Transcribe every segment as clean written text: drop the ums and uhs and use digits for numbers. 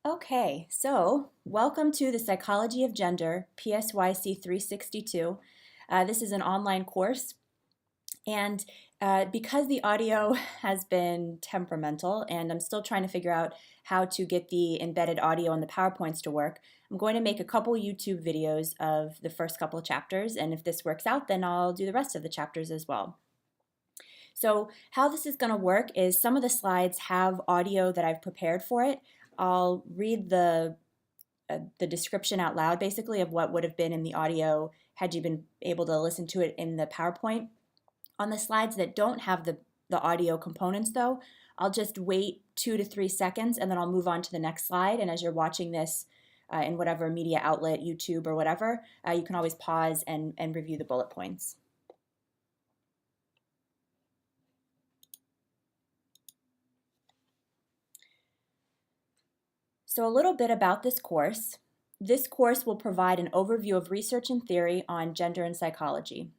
Okay, so welcome to the Psychology of Gender, PSYC 362. This is an online course, and because the audio has been temperamental and I'm still trying to figure out how to get the embedded audio and the PowerPoints to work, I'm going to make a couple YouTube videos of the first couple of chapters, and if this works out, then I'll do the rest of the chapters as well. So how this is going to work is some of the slides have audio that I've prepared for it. I'll read the description out loud, basically, of what would have been in the audio had you been able to listen to it in the PowerPoint. On the slides that don't have the audio components, though, I'll just wait 2 to 3 seconds and then I'll move on to the next slide. And as you're watching this in whatever media outlet, YouTube or whatever, you can always pause and review the bullet points. So a little bit about this course. This course will provide an overview of research and theory on gender and psychology.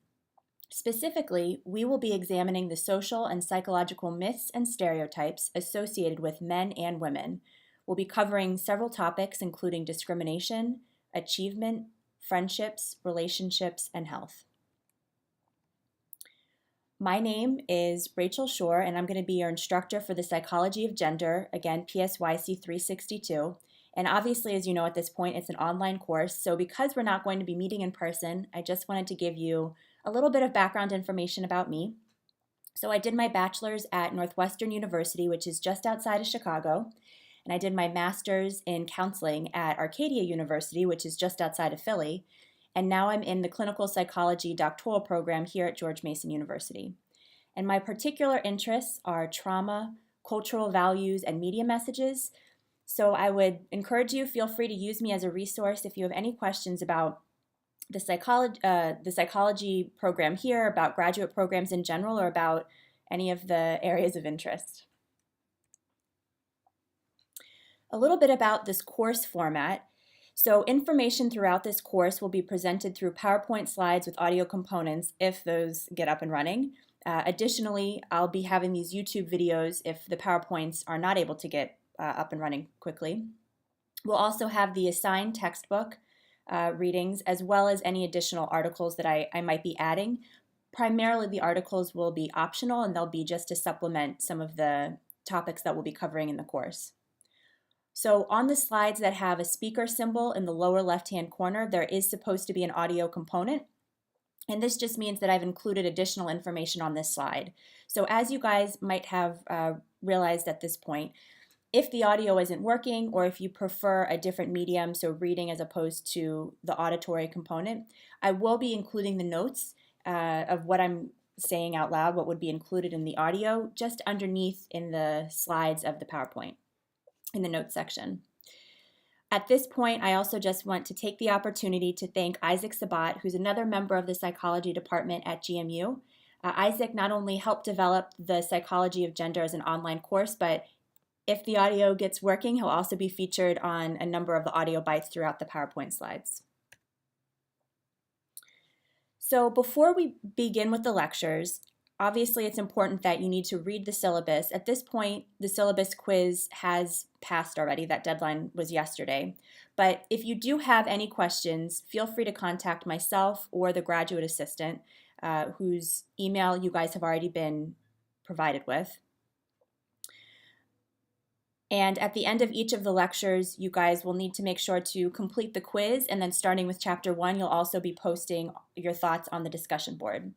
Specifically, we will be examining the social and psychological myths and stereotypes associated with men and women. We'll be covering several topics including discrimination, achievement, friendships, relationships, and health. My name is Rachel Shore, and I'm going to be your instructor for the Psychology of Gender, again, PSYC 362. And obviously, as you know at this point, it's an online course. So because we're not going to be meeting in person, I just wanted to give you a little bit of background information about me. So I did my bachelor's at Northwestern University, which is just outside of Chicago. And I did my master's in counseling at Arcadia University, which is just outside of Philly. And now I'm in the clinical psychology doctoral program here at George Mason University. And my particular interests are trauma, cultural values, and media messages. So I would encourage you, feel free to use me as a resource if you have any questions about the psychology program here, about graduate programs in general, or about any of the areas of interest. A little bit about this course format. So information throughout this course will be presented through PowerPoint slides with audio components if those get up and running. Additionally, I'll be having these YouTube videos if the PowerPoints are not able to get up and running quickly. We'll also have the assigned textbook readings as well as any additional articles that I might be adding. Primarily the articles will be optional and they'll be just to supplement some of the topics that we'll be covering in the course. So on the slides that have a speaker symbol in the lower left-hand corner, there is supposed to be an audio component. And this just means that I've included additional information on this slide. So as you guys might have realized at this point, if the audio isn't working or if you prefer a different medium, so reading as opposed to the auditory component, I will be including the notes of what I'm saying out loud, what would be included in the audio, just underneath in the slides of the PowerPoint in the notes section. At this point, I also just want to take the opportunity to thank Isaac Sabat, who's another member of the psychology department at GMU. Isaac not only helped develop the Psychology of Gender as an online course, but if the audio gets working, he'll also be featured on a number of the audio bites throughout the PowerPoint slides. So before we begin with the lectures, obviously, it's important that you need to read the syllabus. At this point, the syllabus quiz has passed already. That deadline was yesterday. But if you do have any questions, feel free to contact myself or the graduate assistant, whose email you guys have already been provided with. And at the end of each of the lectures, you guys will need to make sure to complete the quiz. And then starting with Chapter 1, you'll also be posting your thoughts on the discussion board.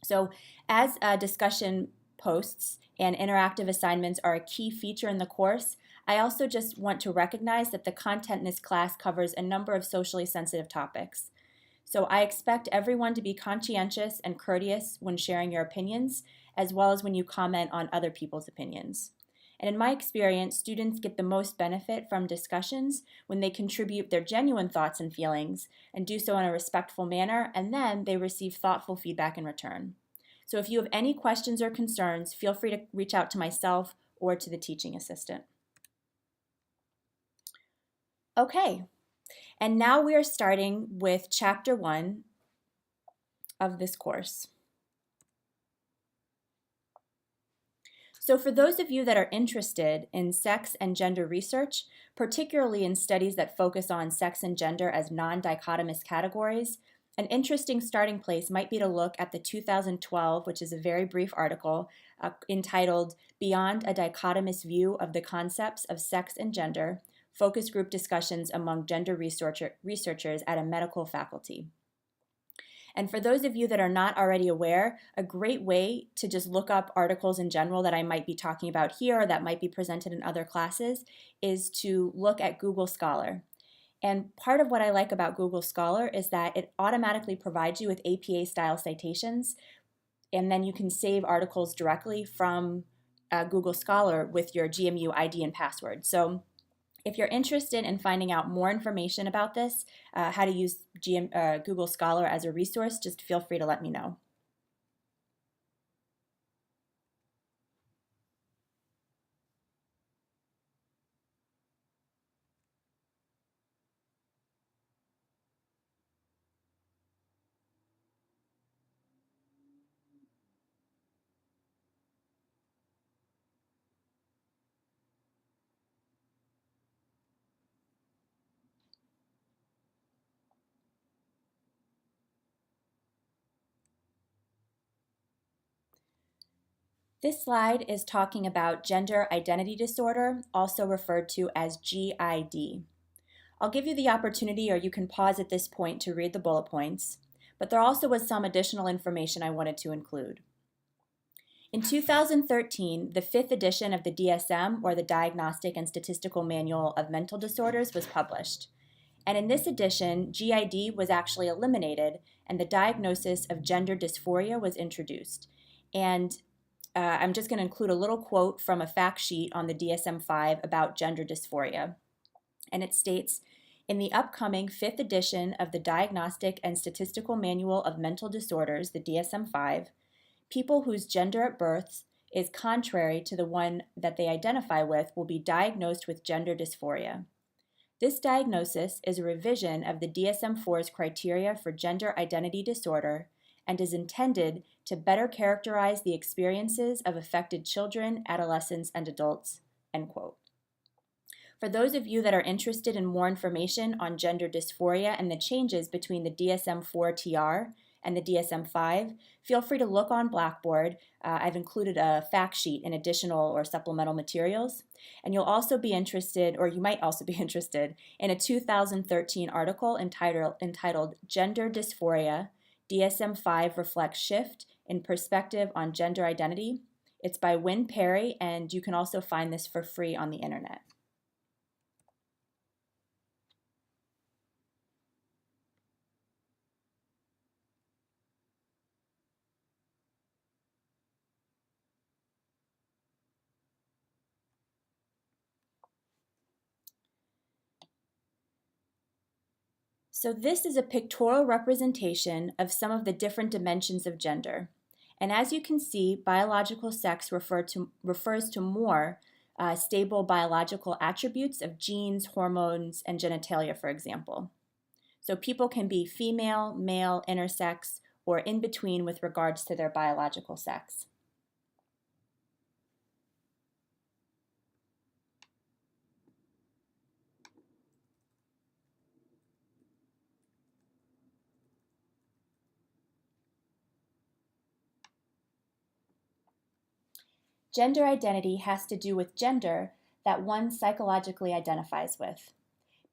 So as discussion posts and interactive assignments are a key feature in the course, I also just want to recognize that the content in this class covers a number of socially sensitive topics. So I expect everyone to be conscientious and courteous when sharing your opinions, as well as when you comment on other people's opinions. And in my experience, students get the most benefit from discussions when they contribute their genuine thoughts and feelings and do so in a respectful manner, and then they receive thoughtful feedback in return. So if you have any questions or concerns, feel free to reach out to myself or to the teaching assistant. Okay, and now we are starting with Chapter 1 of this course. So for those of you that are interested in sex and gender research, particularly in studies that focus on sex and gender as non-dichotomous categories, an interesting starting place might be to look at the 2012, which is a very brief article, entitled Beyond a Dichotomous View of the Concepts of Sex and Gender, Focus Group Discussions Among Gender Researchers at a Medical Faculty. And for those of you that are not already aware, a great way to just look up articles in general that I might be talking about here or that might be presented in other classes is to look at Google Scholar. And part of what I like about Google Scholar is that it automatically provides you with APA-style citations, and then you can save articles directly from Google Scholar with your GMU ID and password. So if you're interested in finding out more information about this, how to use Google Scholar as a resource, just feel free to let me know. This slide is talking about gender identity disorder, also referred to as GID. I'll give you the opportunity, or you can pause at this point to read the bullet points, but there also was some additional information I wanted to include. In 2013, the 5th edition of the DSM, or the Diagnostic and Statistical Manual of Mental Disorders, was published. And in this edition, GID was actually eliminated, and the diagnosis of gender dysphoria was introduced. And I'm just going to include a little quote from a fact sheet on the DSM-5 about gender dysphoria. And it states, in the upcoming 5th edition of the Diagnostic and Statistical Manual of Mental Disorders, the DSM-5, people whose gender at birth is contrary to the one that they identify with will be diagnosed with gender dysphoria. This diagnosis is a revision of the DSM-4's criteria for gender identity disorder and is intended to better characterize the experiences of affected children, adolescents, and adults, end quote. For those of you that are interested in more information on gender dysphoria and the changes between the DSM-4 TR and the DSM-5, feel free to look on Blackboard. I've included a fact sheet in additional or supplemental materials. And you'll also be interested, or you might also be interested, in a 2013 article entitled Gender Dysphoria, DSM-5 Reflects Shift in Perspective on Gender Identity. It's by Wynn Perry, and you can also find this for free on the internet. So this is a pictorial representation of some of the different dimensions of gender. And as you can see, biological sex refers to more stable biological attributes of genes, hormones, and genitalia, for example. So people can be female, male, intersex, or in between with regards to their biological sex. Gender identity has to do with gender that one psychologically identifies with.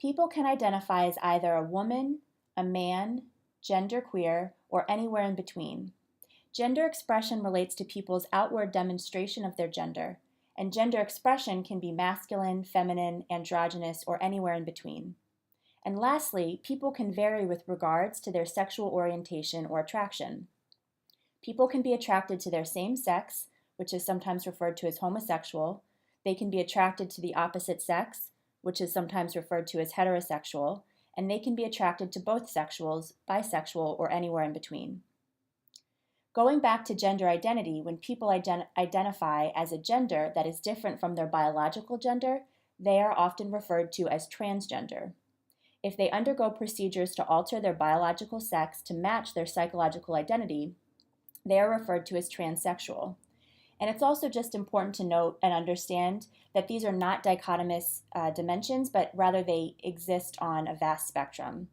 People can identify as either a woman, a man, genderqueer, or anywhere in between. Gender expression relates to people's outward demonstration of their gender, and gender expression can be masculine, feminine, androgynous, or anywhere in between. And lastly, people can vary with regards to their sexual orientation or attraction. People can be attracted to their same sex, which is sometimes referred to as homosexual. They can be attracted to the opposite sex, which is sometimes referred to as heterosexual, and they can be attracted to both sexuals, bisexual, or anywhere in between. Going back to gender identity, when people identify as a gender that is different from their biological gender, they are often referred to as transgender. If they undergo procedures to alter their biological sex to match their psychological identity, they are referred to as transsexual. And it's also just important to note and understand that these are not dichotomous dimensions, but rather they exist on a vast spectrum.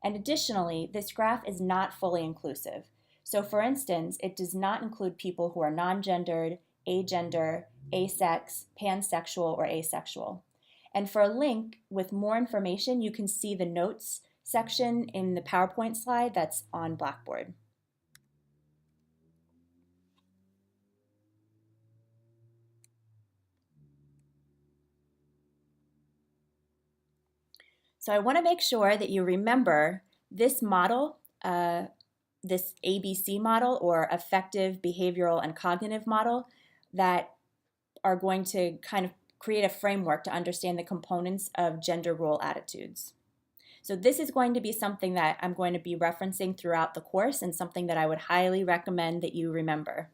And additionally, this graph is not fully inclusive. So for instance, it does not include people who are non-gendered, agender, asex, pansexual, or asexual. And for a link with more information, you can see the notes section in the PowerPoint slide that's on Blackboard. So I want to make sure that you remember this model, this ABC model, or affective, behavioral, and cognitive model, that are going to kind of create a framework to understand the components of gender role attitudes. So this is going to be something that I'm going to be referencing throughout the course and something that I would highly recommend that you remember.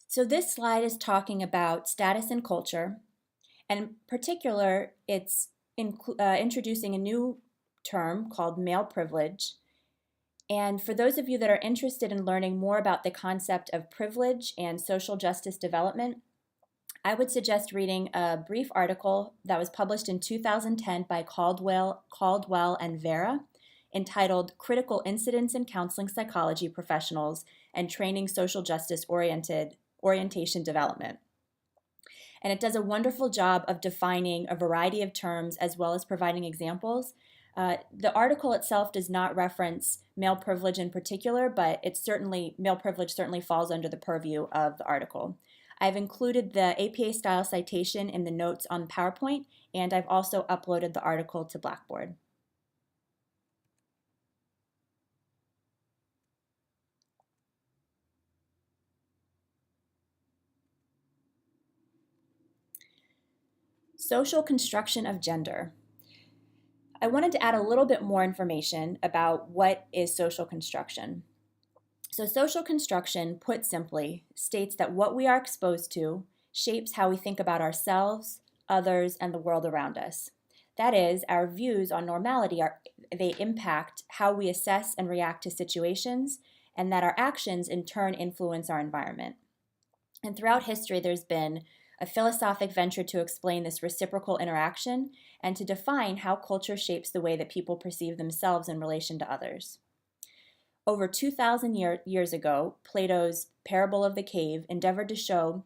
So this slide is talking about status and culture, and in particular, it's introducing a new term called male privilege. And for those of you that are interested in learning more about the concept of privilege and social justice development, I would suggest reading a brief article that was published in 2010 by Caldwell and Vera, entitled Critical Incidents in Counseling Psychology Professionals and Training Social Justice Orientation Development. And it does a wonderful job of defining a variety of terms as well as providing examples. The article itself does not reference male privilege in particular, but male privilege certainly falls under the purview of the article. I've included the APA style citation in the notes on PowerPoint, and I've also uploaded the article to Blackboard. Social construction of gender. I wanted to add a little bit more information about what is social construction. So social construction, put simply, states that what we are exposed to shapes how we think about ourselves, others, and the world around us. That is, our views on normality they impact how we assess and react to situations, and that our actions in turn influence our environment. And throughout history, there's been a philosophic venture to explain this reciprocal interaction and to define how culture shapes the way that people perceive themselves in relation to others. Over 2,000 years ago, Plato's Parable of the Cave endeavored to show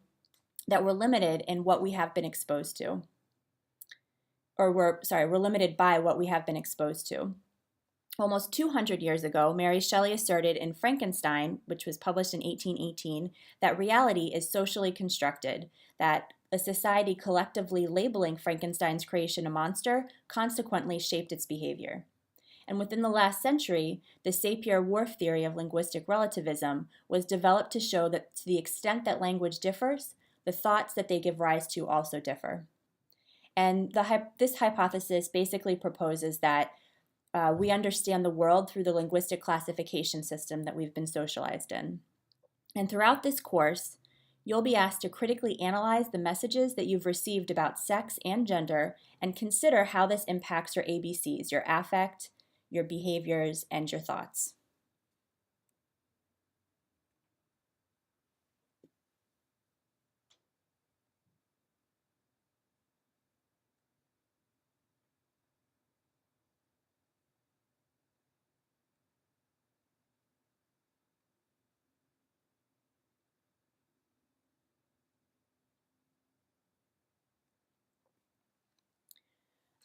that we're limited in what we have been exposed to. We're limited by what we have been exposed to. Almost 200 years ago, Mary Shelley asserted in Frankenstein, which was published in 1818, that reality is socially constructed, that a society collectively labeling Frankenstein's creation a monster consequently shaped its behavior. And within the last century, the Sapir-Whorf theory of linguistic relativism was developed to show that to the extent that language differs, the thoughts that they give rise to also differ. And this hypothesis basically proposes that we understand the world through the linguistic classification system that we've been socialized in. And throughout this course, you'll be asked to critically analyze the messages that you've received about sex and gender and consider how this impacts your ABCs, your affect, your behaviors, and your thoughts.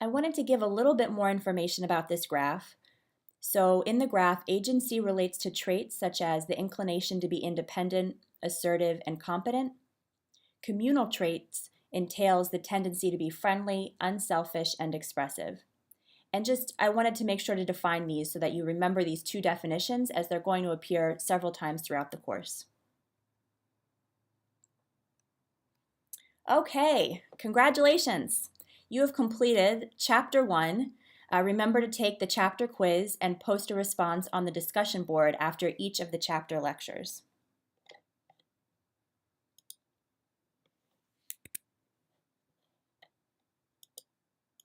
I wanted to give a little bit more information about this graph. So in the graph, agency relates to traits such as the inclination to be independent, assertive, and competent. Communal traits entails the tendency to be friendly, unselfish, and expressive. And I wanted to make sure to define these so that you remember these two definitions, as they're going to appear several times throughout the course. Okay, congratulations! You have completed Chapter 1. Remember to take the chapter quiz and post a response on the discussion board after each of the chapter lectures.